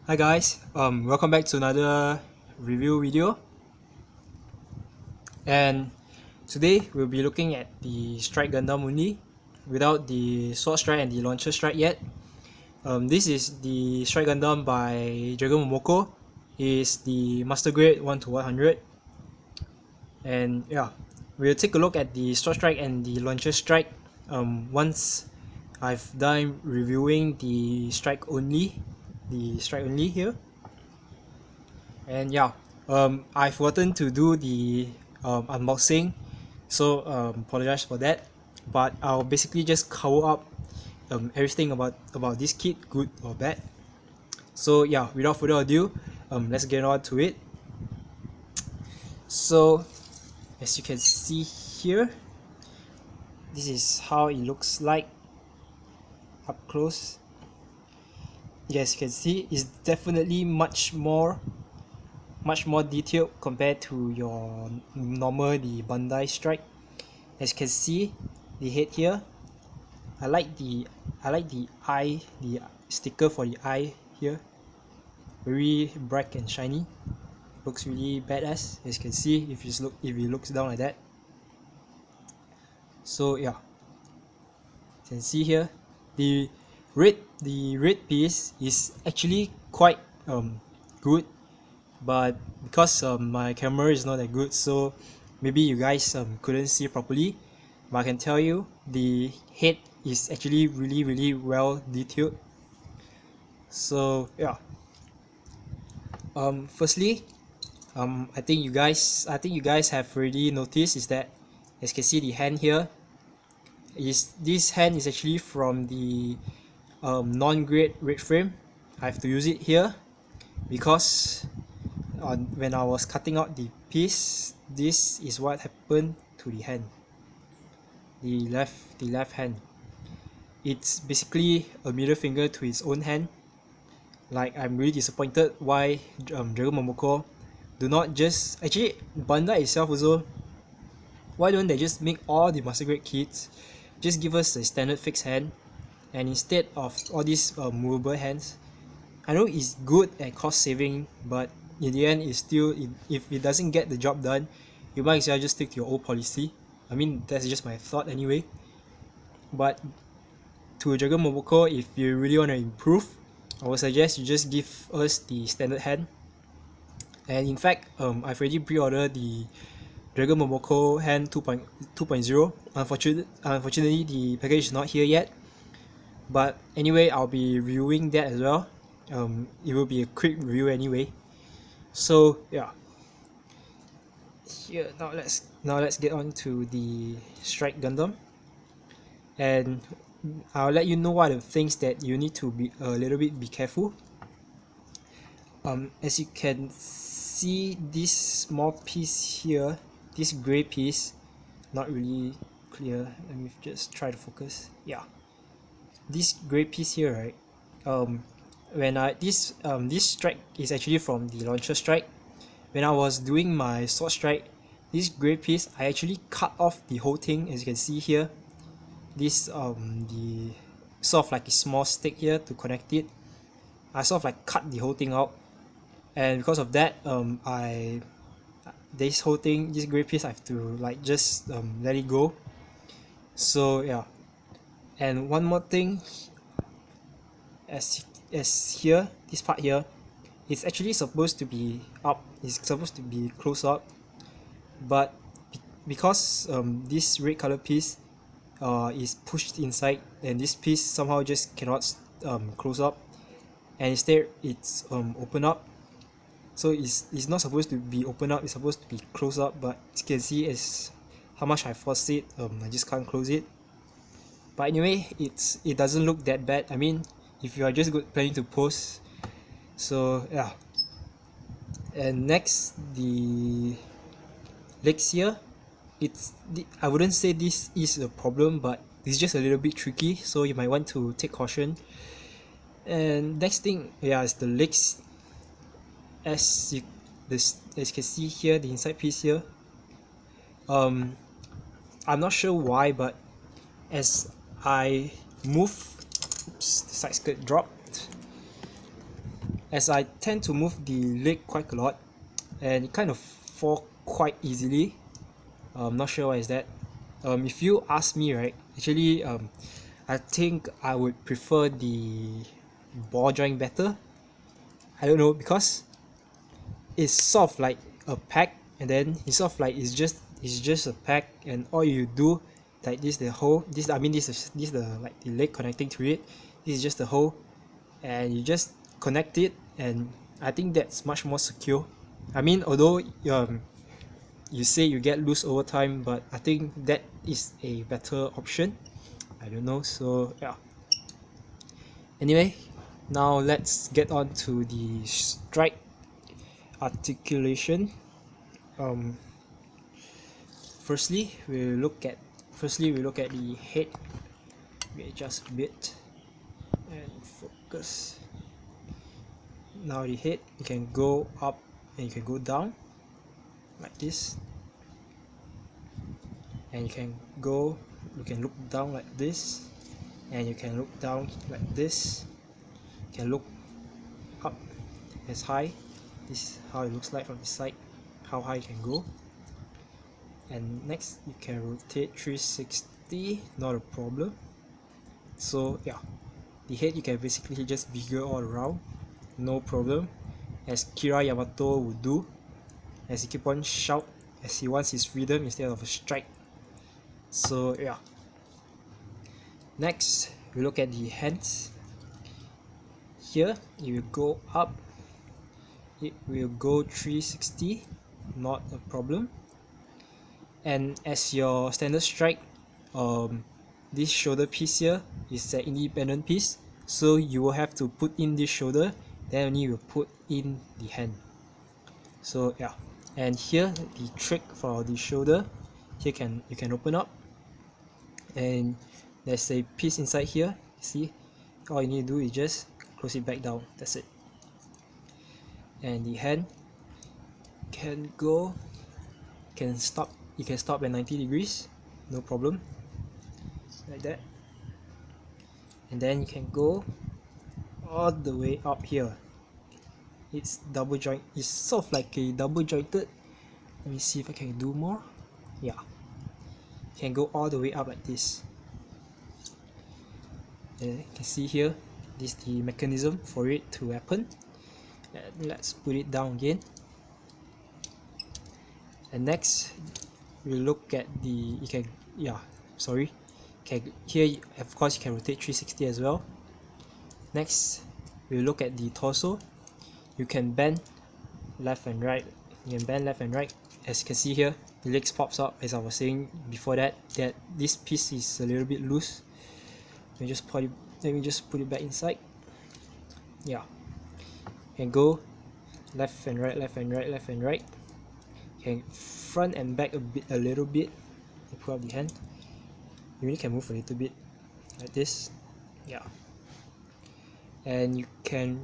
Hi guys, welcome back to another review video, and today we'll be looking at the Strike Gundam only, without the Sword Strike and the Launcher Strike yet. This is the Strike Gundam by Dragon Momoko. It's the Master Grade 1 to 100, and yeah, we'll take a look at the Sword Strike and the Launcher Strike once I've done reviewing the Strike only here. And yeah, I've forgotten to do the unboxing, so apologize for that, but I'll basically just cover up everything about this kit, good or bad. So yeah, without further ado, let's get on to it. So as you can see here, this is how it looks like up close. Yes, you can see it's definitely much more detailed compared to your normal the Bandai Strike. As you can see, the head here, I like the eye, the sticker for the eye here, very bright and shiny, looks really badass. As you can see, if it looks down like that. So yeah, you can see here the red piece is actually quite good, but because my camera is not that good, so maybe you guys couldn't see properly, but I can tell you the head is actually really well detailed. So yeah, firstly, I think you guys have already noticed is that, as you can see, the hand here this hand is actually from the non-grade red frame. I have to use it here because when I was cutting out the piece, this is what happened to the hand, the left hand. It's basically a middle finger to his own hand. Like, I'm really disappointed why Dragon Momoko do not just, actually Bandai itself also, why don't they just make all the Master Grade kits, just give us a standard fixed hand, and instead of all these movable hands. I know it's good at cost saving, but in the end, it's still, if it doesn't get the job done, you might as well just stick to your old policy. I mean, that's just my thought anyway. But to Dragon Momoko, if you really want to improve, I would suggest you just give us the standard hand. And in fact, I've already pre-ordered the Dragon Momoko hand 2.0. Unfortunately, the package is not here yet. But anyway, I'll be reviewing that as well. It will be a quick review anyway. So yeah, here now let's get on to the Strike Gundam, and I'll let you know what are the things that you need to be a little bit careful. As you can see, this small piece here, this gray piece, not really clear. Let me just try to focus. Yeah, this gray piece here, right? When this strike is actually from the Launcher Strike. When I was doing my Sword Strike, this gray piece, I actually cut off the whole thing. As you can see here, this the sort of like a small stick here to connect it, I sort of like cut the whole thing out, and because of that, this whole thing, this gray piece, I have to like just let it go. So yeah, and one more thing, as here, this part here, it's actually supposed to be up, it's supposed to be close up, but because this red color piece is pushed inside, and this piece somehow just cannot close up, and instead it's open up. So it's not supposed to be open up, it's supposed to be closed up, but you can see as how much I force it, I just can't close it. But anyway, it doesn't look that bad. I mean, if you are just planning to post. So yeah, and next, the legs here, I wouldn't say this is a problem, but it's just a little bit tricky, so you might want to take caution. And next thing, yeah, is the legs. As you can see here, the inside piece here, I'm not sure why, but as I move, oops, the side skirt dropped. as I tend to move the leg quite a lot, and it kind of fall quite easily. I'm not sure why is that. If you ask me, right, actually, I think I would prefer the ball joint better. I don't know, because it's sort of like a pack, and then it's sort of like it's just a pack, and all you do, like this the hole, this I mean this the like the leg connecting to it. This is just the hole, and you just connect it, and I think that's much more secure. I mean, although you say you get loose over time, but I think that is a better option. I don't know, so yeah. Anyway, now let's get on to the strike articulation. um firstly we look at the head. We adjust a bit and focus. Now the head, you can go up and you can go down like this, and you can look down like this, and you can look down like this. You can look up as high. This is how it looks like from the side, how high you can go. And next, you can rotate 360, not a problem. So yeah, the head you can basically just bigger all around, no problem, as Kira Yamato would do, as he keep on shout as he wants his freedom instead of a strike. So yeah. Next, we look at the hands. Here, it will go up, it will go 360, not a problem. And as your standard strike, this shoulder piece here is an independent piece, so you will have to put in this shoulder, then only you will put in the hand. So yeah, and here the trick for the shoulder, here you can open up, and there's a piece inside here. See, all you need to do is just close it back down, that's it. And the hand can stop, you can stop at 90 degrees, no problem, like that. And then you can go all the way up here. It's double joint, it's sort of like a double jointed. Let me see if I can do more. Yeah, you can go all the way up like this. And you can see here, this is the mechanism for it to happen. And let's put it down again. And next, we look at the, here of course you can rotate 360 as well. Next, we look at the torso. You can bend left and right. As you can see here, the legs pops up. As I was saying before that this piece is a little bit loose. Let me just put it back inside. Yeah, you can go left and right. You can front and back a little bit. You pull up the hand. You really can move a little bit like this. Yeah, and you can't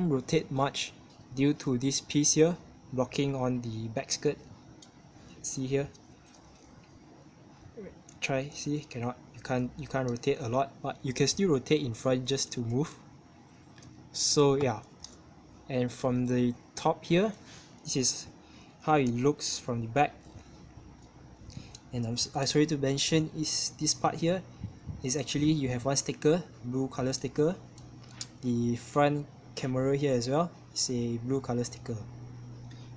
rotate much due to this piece here blocking on the back skirt. See here, see, you can't rotate a lot, but you can still rotate in front just to move. So yeah, and from the top here, this is how it looks from the back. And I'm sorry to mention, is this part here is actually, you have one sticker, blue color sticker. The front camera here as well is a blue color sticker.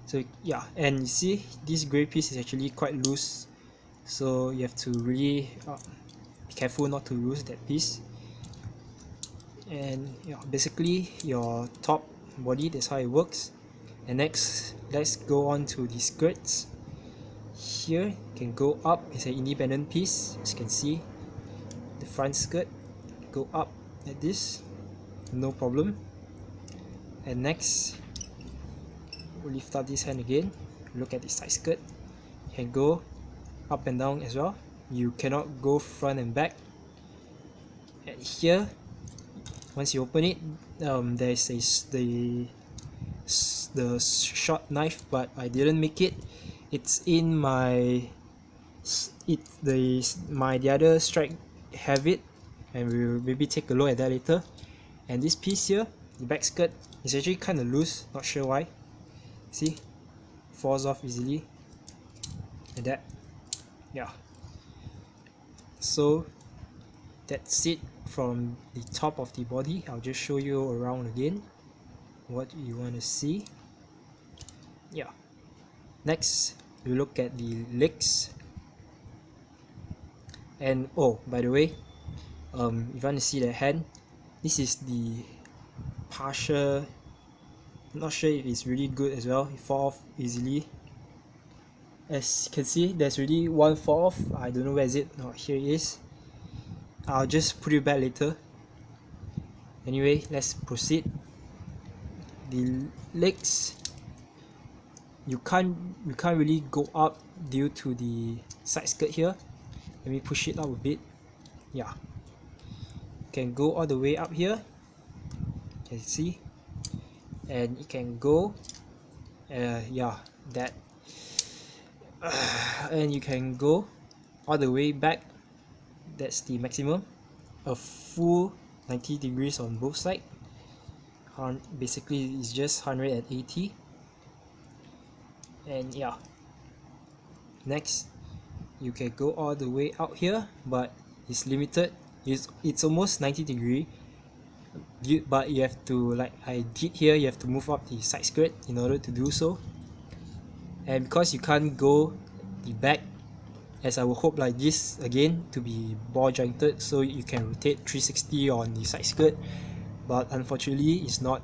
So yeah, and you see this gray piece is actually quite loose, so you have to really be careful not to lose that piece. And yeah, basically your top body, that's how it works. And next, let's go on to the skirts. Here you can go up, it's an independent piece. As you can see, the front skirt go up like this, no problem. And next, we'll lift up this hand again, look at the side skirt. You can go up and down as well. You cannot go front and back. And here, once you open it, there is the short knife, but I didn't make it. It's in the other strike have it, and we'll maybe take a look at that later. And this piece here, the back skirt is actually kind of loose, not sure why. See, falls off easily like that. Yeah, so that's it from the top of the body. I'll just show you around again what you want to see. Yeah, next we look at the legs. And oh, by the way, if you want to see the hand, this is the partial. Not sure if it's really good as well. It fall off easily. As you can see, there's really one fall off. I don't know where is it. Oh, here it is. I'll just put it back later. Anyway, let's proceed. The legs, you can't really go up due to the side skirt here. Let me push it up a bit. Yeah, you can go all the way up here. You can see, and it can go. Yeah, that. And you can go all the way back. That's the maximum. A full 90 degrees on both sides. Basically it's just 180. And yeah, next you can go all the way out here, but it's limited. It's almost 90 degree, but you have to, like I did here, you have to move up the side skirt in order to do so. And because you can't go the back, as I would hope like this again to be ball jointed, so you can rotate 360 on the side skirt, but unfortunately it's not.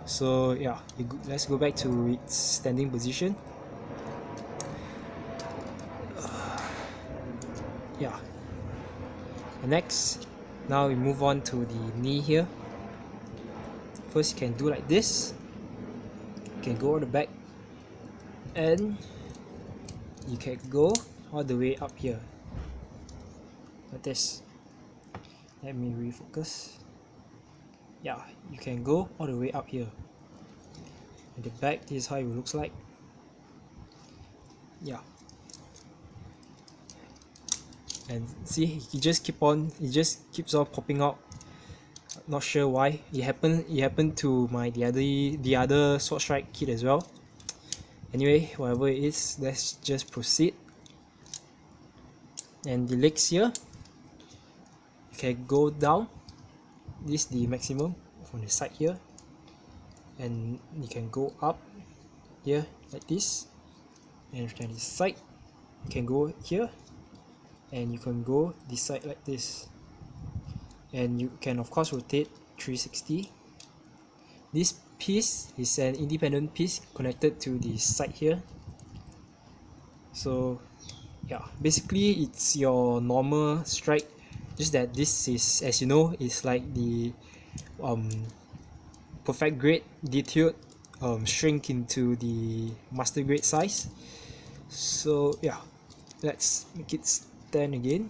So yeah, let's go back to its standing position. Yeah, and next, now we move on to the knee here. First you can do like this, you can go all the back, and you can go all the way up here like this. Let me refocus. Yeah, you can go all the way up here. At the back, this is how it looks like. Yeah, and see, it just keeps on popping out. Not sure why. It happened to the other sword strike kit as well. Anyway, whatever it is, let's just proceed. And the legs here, you can go down. This is the maximum from the side here, and you can go up here like this, and from this side you can go here, and you can go this side like this, and you can of course rotate 360. This piece is an independent piece connected to the side here. So yeah, basically it's your normal strike, just that this is, as you know, is like the perfect grade detailed shrink into the master grade size. So yeah, let's make it stand again.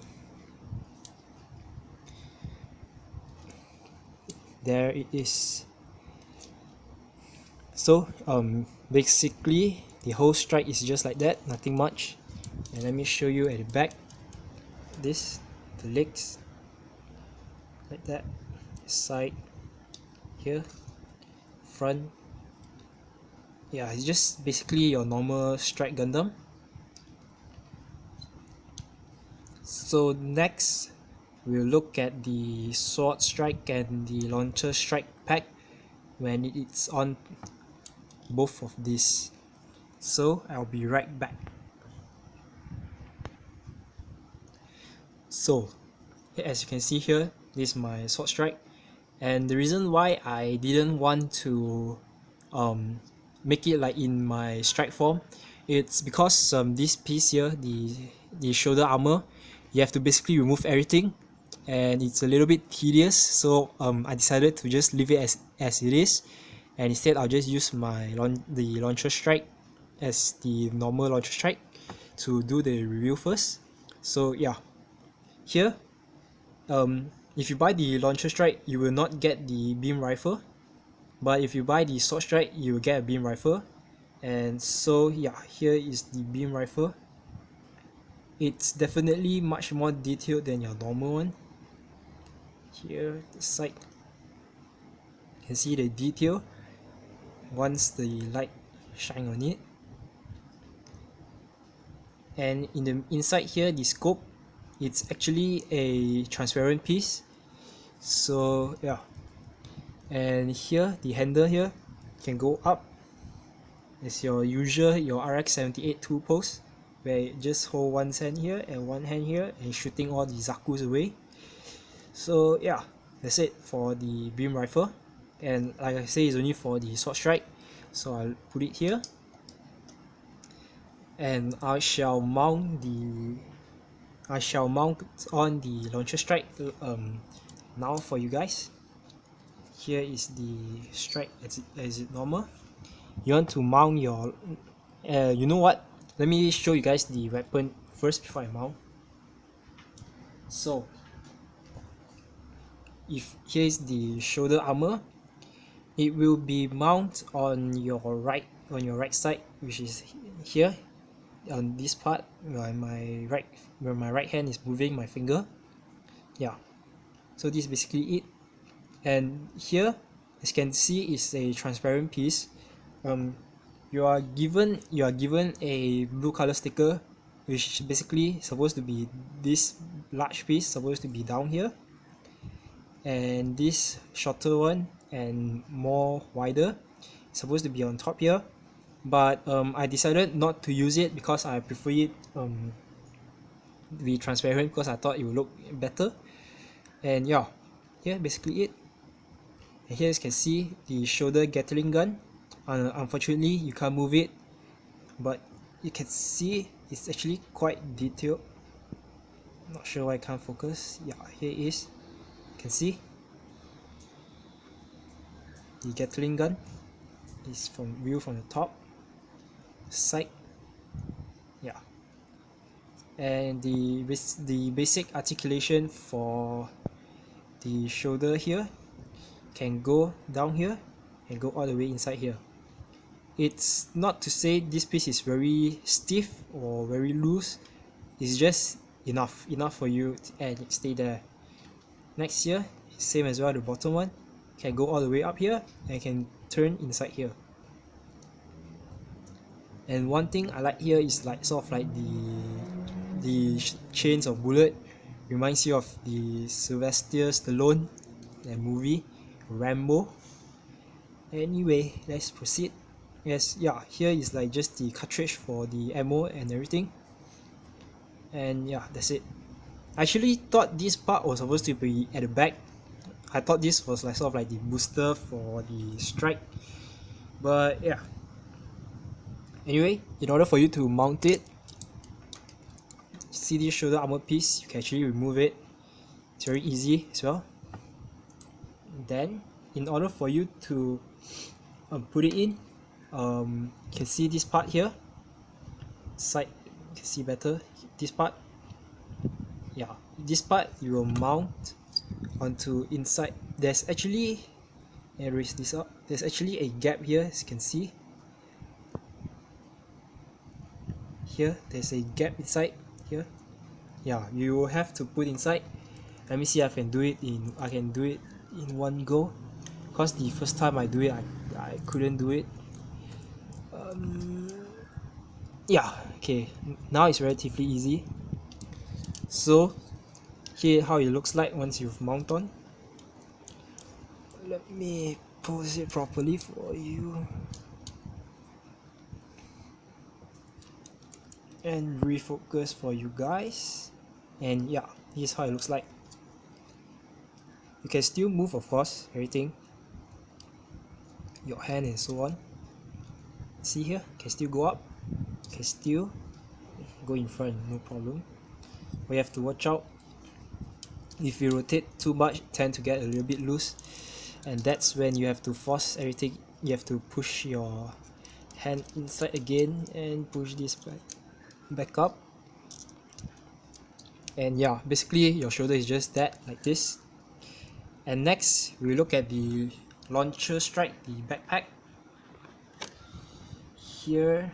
There it is. So basically the whole strike is just like that, nothing much. And let me show you at the back. This, the legs like that, side here, front. Yeah, it's just basically your normal strike Gundam. So next we'll look at the sword strike and the launcher strike pack when it's on both of these. So I'll be right back. So as you can see here, this is my sword strike, and the reason why I didn't want to make it like in my strike form, it's because this piece here, the shoulder armor, you have to basically remove everything, and it's a little bit tedious. So I decided to just leave it as it is, and instead I'll just use the launcher strike as the normal launcher strike to do the review first. So yeah, here if you buy the launcher strike, you will not get the beam rifle, but if you buy the sword strike, you will get a beam rifle. And so yeah, here is the beam rifle. It's definitely much more detailed than your normal one. Here, the side, You can see the detail once the light shine on it. And in the inside here, the scope, it's actually a transparent piece. So yeah, and here the handle here can go up as your usual, your RX-78 tool pose, where you just hold one hand here and one hand here and shooting all the Zakus away. So yeah, that's it for the beam rifle. And like I say, it's only for the sword strike, so I'll put it here, and I shall mount on the launcher strike now for you guys. Here is the strike as it normal. You want to mount your you know what, let me show you guys the weapon first before I mount. So if here's the shoulder armor, it will be mounted on your right side, which is here on this part where my right hand is moving my finger. Yeah, so this is basically it. And here, as you can see, is a transparent piece. You are given a blue color sticker, which is basically supposed to be this large piece supposed to be down here, and this shorter one and more wider supposed to be on top here. But I decided not to use it because I prefer it to be transparent, because I thought it would look better. And yeah, here basically it. And here you can see the shoulder Gatling gun. Unfortunately, you can't move it, but you can see it's actually quite detailed. Not sure why I can't focus. Yeah, here it is. You can see the Gatling gun is view from the top side. Yeah, and the basic articulation for the shoulder here can go down here and go all the way inside here. It's not to say this piece is very stiff or very loose, it's just enough for you and stay there. Next here, same as well, the bottom one can go all the way up here and can turn inside here. And one thing I like here is like sort of like the chains of bullet, reminds you of the Sylvester Stallone movie Rambo. Anyway, let's proceed. Yes, yeah, here is like just the cartridge for the ammo and everything. And yeah, that's it. I actually thought this part was supposed to be at the back. I thought this was like sort of like the booster for the strike. But yeah. Anyway, in order for you to mount it, see this shoulder armor piece, you can actually remove it. It's very easy as well. Then, in order for you to put it in, you can see this part here. Side, you can see better. This part, yeah, this part you will mount onto inside. There's actually, erase this up. There's actually a gap here, as you can see. Here, there's a gap inside here. Yeah, you will have to put inside. Let me see if I can do it in one go, because the first time I do it I couldn't do it. Yeah, okay, now it's relatively easy. So here how it looks like once you've mounted on. Let me pose it properly for you and refocus for you guys. And yeah, here's how it looks like. You can still move, of course, everything, your hand and so on. See here, can still go up, can still go in front, no problem. But you have to watch out, if you rotate too much, it tend to get a little bit loose, and that's when you have to force everything. You have to push your hand inside again and push this back up. And yeah, basically your shoulder is just that, like this. And next we look at the launcher strike, the backpack. Here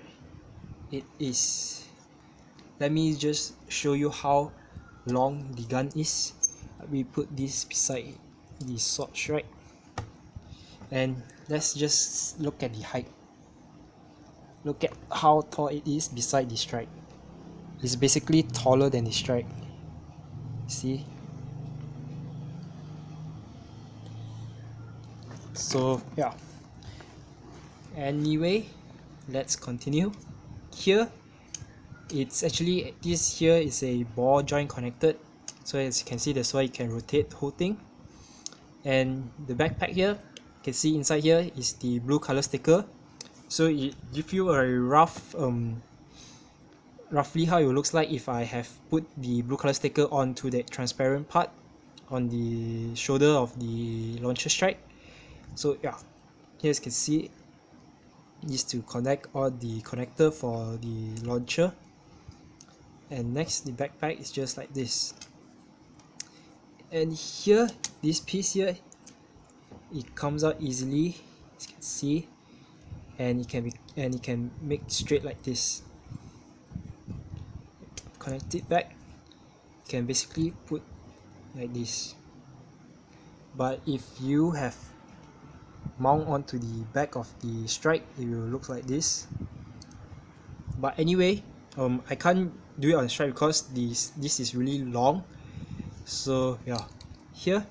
it is. Let me just show you how long the gun is. We put this beside the sword strike. And let's just look at the height. Look at how tall it is beside the strike. It's basically taller than the strike. See? So yeah. Anyway, let's continue. Here, it's actually, this here is a ball joint connected. So as you can see, that's why you can rotate the whole thing. And the backpack here, you can see inside here is the blue color sticker. So it gives you a roughly how it looks like if I have put the blue color sticker onto the transparent part on the shoulder of the launcher strike. So yeah, here you can see is to connect all the connector for the launcher. And next, the backpack is just like this. And here, this piece here, it comes out easily, as you can see, and it can make straight like this. Connect it back, you can basically put like this. But if you have mount onto the back of the strike, it will look like this. But anyway, I can't do it on strike because this is really long. So yeah, here,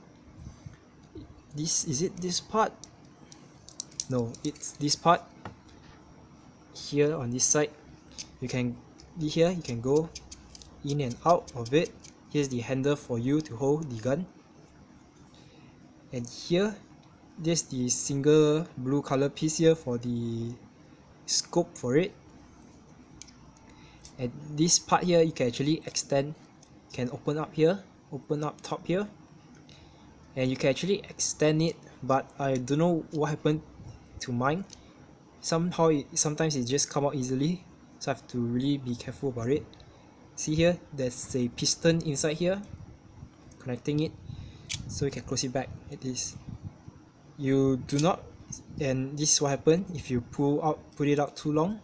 this part? No, it's this part. Here on this side, you can go in and out of it. Here's the handle for you to hold the gun. And here, there's the single blue color piece here for the scope for it. And this part here, you can actually extend, can open up here, open up top here, and you can actually extend it, but I don't know what happened to mine. Sometimes it just come out easily, so I have to really be careful about it. See here, there's a piston inside here connecting it, so you can close it back like this. You do not, and this is what happened if you put it out too long.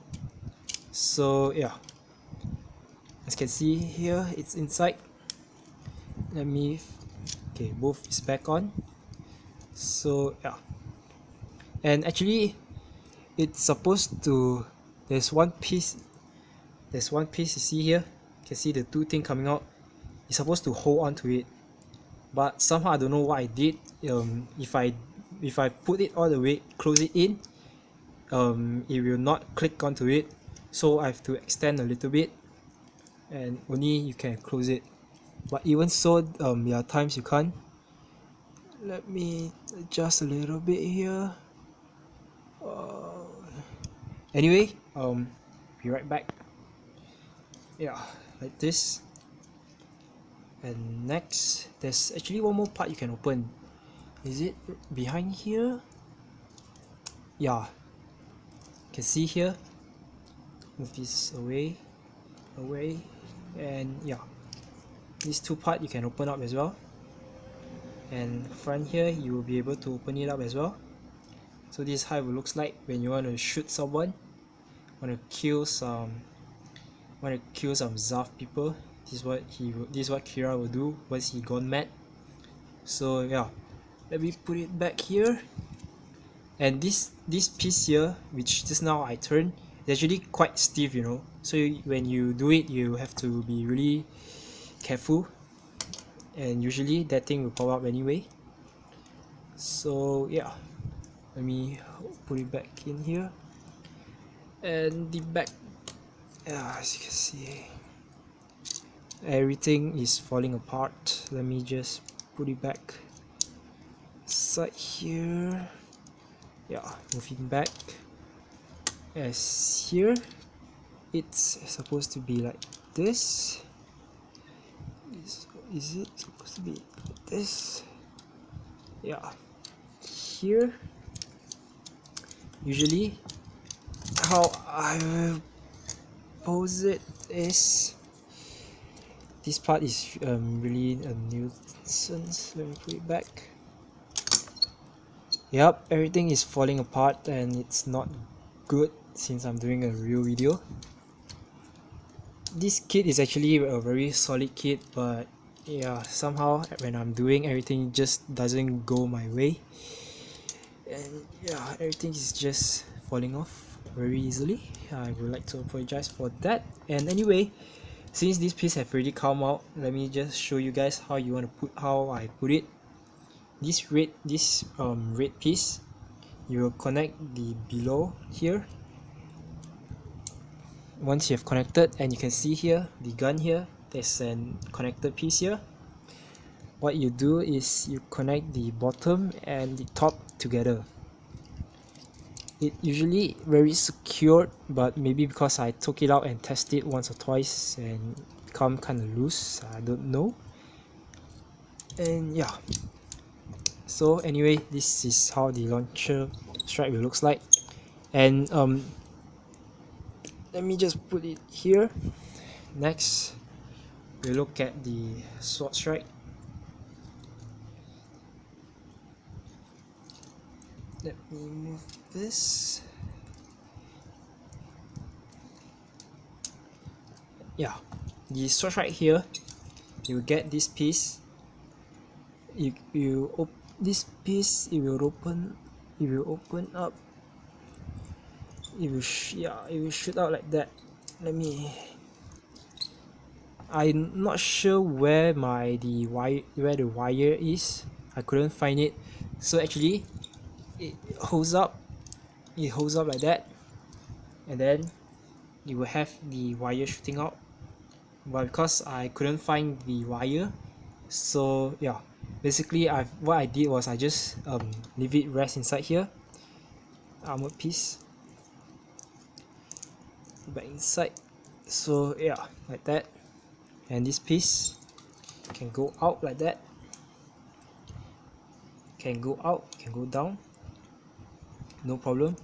So yeah, as you can see here, it's inside. Okay, both is back on. So yeah, and actually it's supposed to, there's one piece you see here, you can see the two things coming out. It's supposed to hold on to it, but somehow I don't know what I did. If I put it all the way, close it in, it will not click onto it, so I have to extend a little bit and only you can close it. But even so, there are times you can't. Let me adjust a little bit here. Anyway, be right back. Yeah, like this. And next, there's actually one more part you can open. Is it behind here? Yeah, you can see here. Move this away, and yeah, these two parts you can open up as well. And front here, you will be able to open it up as well. So this is how it looks like when you want to shoot someone, want to kill some Zav people. This is what Kira will do once he gone mad. So yeah, let me put it back here. And this piece here, which just now I turned, is actually quite stiff, you know. So when you do it, you have to be really careful. And usually that thing will pop up anyway. So yeah, let me put it back in here. And the back, as you can see, everything is falling apart. Let me just put it back side here. Yeah, moving back. As here, it's supposed to be like this. Is it supposed to be like this? Yeah, here, usually how I will pose it is, this part is really a nuisance. Let me put it back. Yep, everything is falling apart and it's not good since I'm doing a real video. This kit is actually a very solid kit, but yeah, somehow when I'm doing everything, just doesn't go my way. and yeah, everything is just falling off very easily. I would like to apologize for that. And anyway, since this piece have already come out, let me just show you guys how I put it. This red piece, you will connect the below here. Once you have connected, and you can see here the gun here, there's an connected piece here. What you do is you connect the bottom and the top together. It usually very secured, but maybe because I took it out and tested it once or twice and become kind of loose, I don't know. And yeah, so anyway, this is how the launcher strap will looks like. And let me just put it here. Next, we look at the sword strike. Let me move this. Yeah, the sword strike here, you get this piece. This piece, it will open up. It will shoot out like that. I'm not sure where the wire is. I couldn't find it. So actually, it holds up like that, and then you will have the wire shooting out. But because I couldn't find the wire, so yeah, basically what I did was I just leave it rest inside here. Armored piece back inside. So yeah, like that. And this piece can go out like that, can go out, can go down, no problem.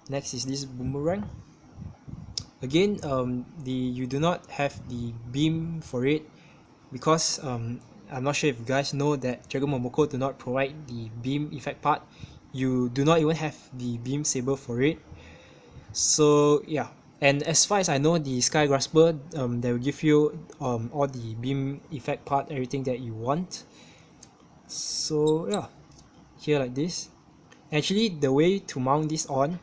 Next is this boomerang. Again, you do not have the beam for it because I'm not sure if you guys know that Dragon Momoko do not provide the beam effect part. You do not even have the beam saber for it. So yeah, and as far as I know, the Sky Grasper, they will give you all the beam effect part, everything that you want. So yeah, here like this. Actually, the way to mount this on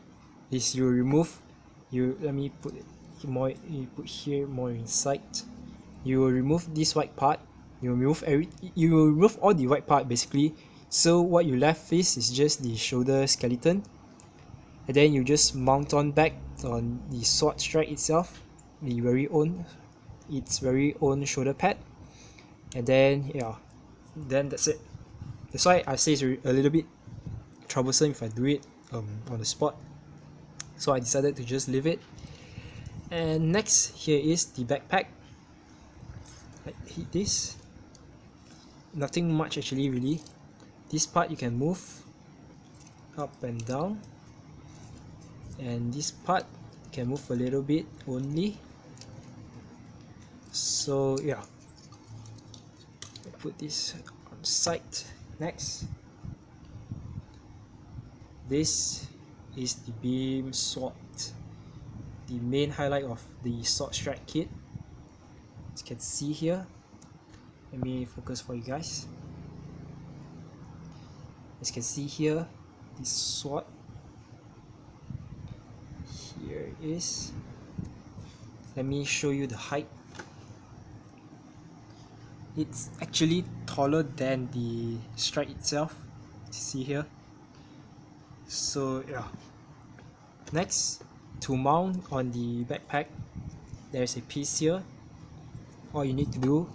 is let me put it more, you put here more inside. You will remove this white part. You will remove all the white part basically. So what you left is just the shoulder skeleton, and then you just mount on back on the sword strike itself, its very own shoulder pad, and then yeah, then that's it. That's why I say it's a little bit troublesome if I do it on the spot, so I decided to just leave it. And next, here is the backpack. Like hit this, nothing much actually really. This part you can move up and down, and this part can move a little bit only. So yeah, put this on the side. Next, this is the beam sword, the main highlight of the sword strike kit. As you can see here, let me focus for you guys. As you can see here, this sword here is, let me show you the height. It's actually taller than the strike itself, see here. So yeah, next, to mount on the backpack, there's a piece here. All you need to do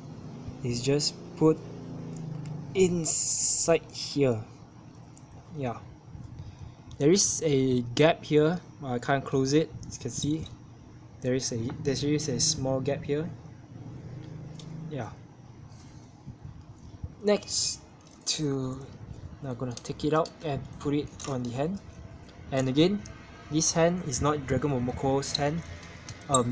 is just put inside here. Yeah, there is a gap here. I can't close it. As you can see, there is a small gap here. Yeah. Next, now I'm gonna take it out and put it on the hand. And again, this hand is not Dragon Momoko's hand.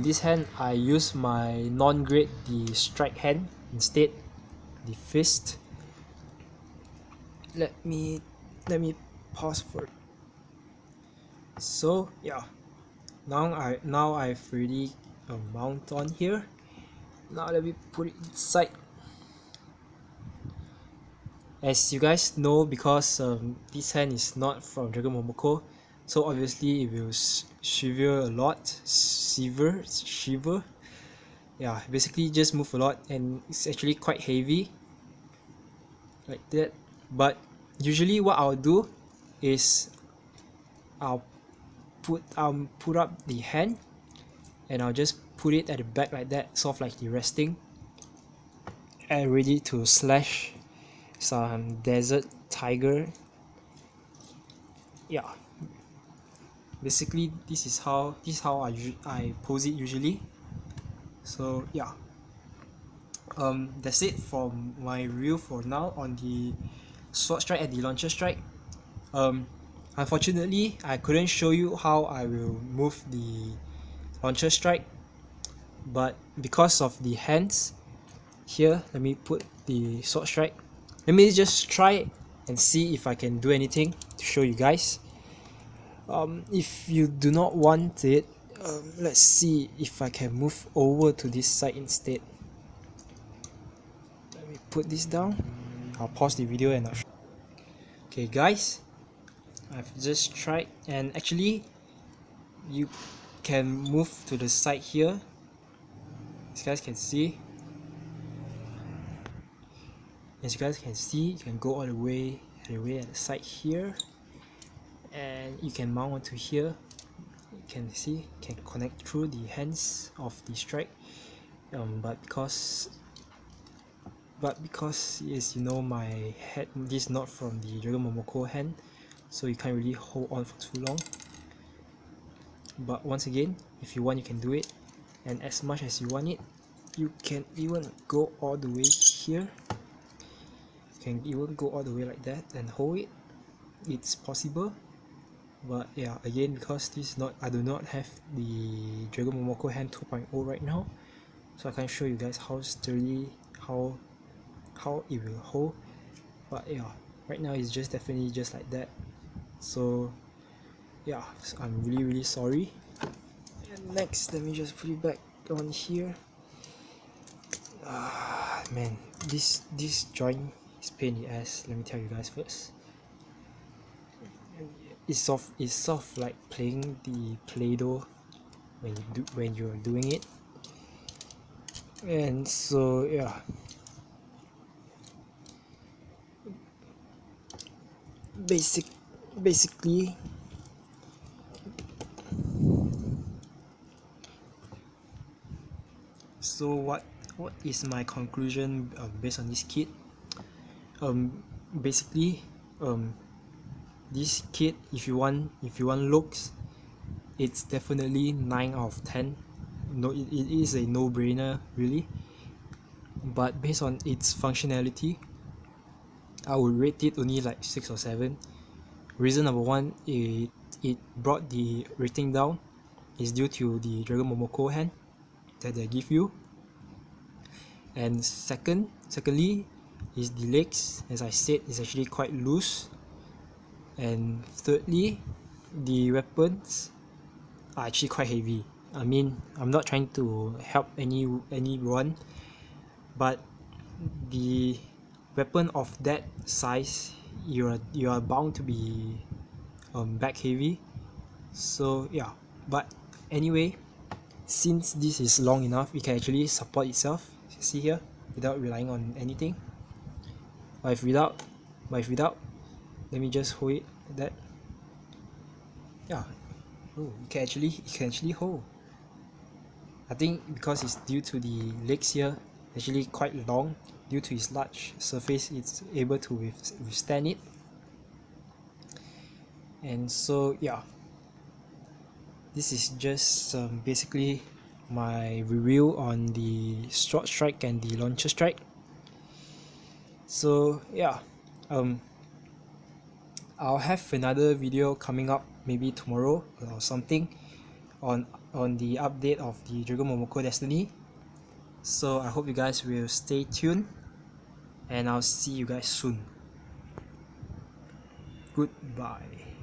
This hand I use my non-grade, the strike hand instead, the fist. Let me pause for it. So yeah, now I've already mount on here. Now let me put it inside. As you guys know, because this hand is not from Dragon Momoko, so obviously it will shiver a lot. Shiver. Yeah, basically just move a lot, and it's actually quite heavy, like that. But usually what I'll do is I'll put up the hand, and I'll just put it at the back like that, sort of like the resting, and ready to slash some desert tiger. Yeah, basically this is how I pose it usually. So yeah, that's it for my review for now on the sword strike and the launcher strike. Unfortunately, I couldn't show you how I will move the launcher strike, but because of the hands here, let me put the sword strike. Let me just try and see if I can do anything to show you guys. If you do not want it, let's see if I can move over to this side instead. Let me put this down. I'll pause the video and I'll show. Okay guys, I've just tried, and actually you can move to the side here. As you guys can see, you can go all the way at the side here, and you can mount onto here. You can see, can connect through the hands of the strike. But because yes, you know, my head, this is not from the Dragon Momoko hand, so you can't really hold on for too long. But once again, if you want, you can do it, and as much as you want it, you can even go all the way here. You can even go all the way like that and hold it. It's possible. But yeah, again, because this is not, I do not have the Dragon Momoko hand 2.0 right now, so I can't show you guys how sturdy, how it will hold. But yeah, right now it's just definitely just like that. So yeah, so I'm really sorry. And next, let me just put it back on here. Man, this joint is pain in the ass. Let me tell you guys first. It's sort of like playing the Play-Doh when you're doing it. And so yeah, basically so what is my conclusion based on this kit? Basically, this kit, if you want looks, it's definitely 9 out of 10. No, it is a no-brainer really. But based on its functionality, I would rate it only like 6 or 7. Reason number one, it brought the rating down is due to the Dragon Momoko hand that they give you. And secondly is the legs, as I said, is actually quite loose. And thirdly, the weapons are actually quite heavy. I mean, I'm not trying to help anyone, but the weapon of that size, you are bound to be back heavy. So yeah, but anyway, since this is long enough, it can actually support itself, see here, without relying on anything. But if without, let me just hold it like that. Yeah, oh, it can actually hold. I think because it's due to the legs here, actually quite long, due to its large surface, it's able to withstand it. And so yeah, this is just basically my review on the sword strike and the launcher strike. So yeah, I'll have another video coming up maybe tomorrow or something on the update of the Dragon Momoko Destiny. So I hope you guys will stay tuned, and I'll see you guys soon. Goodbye.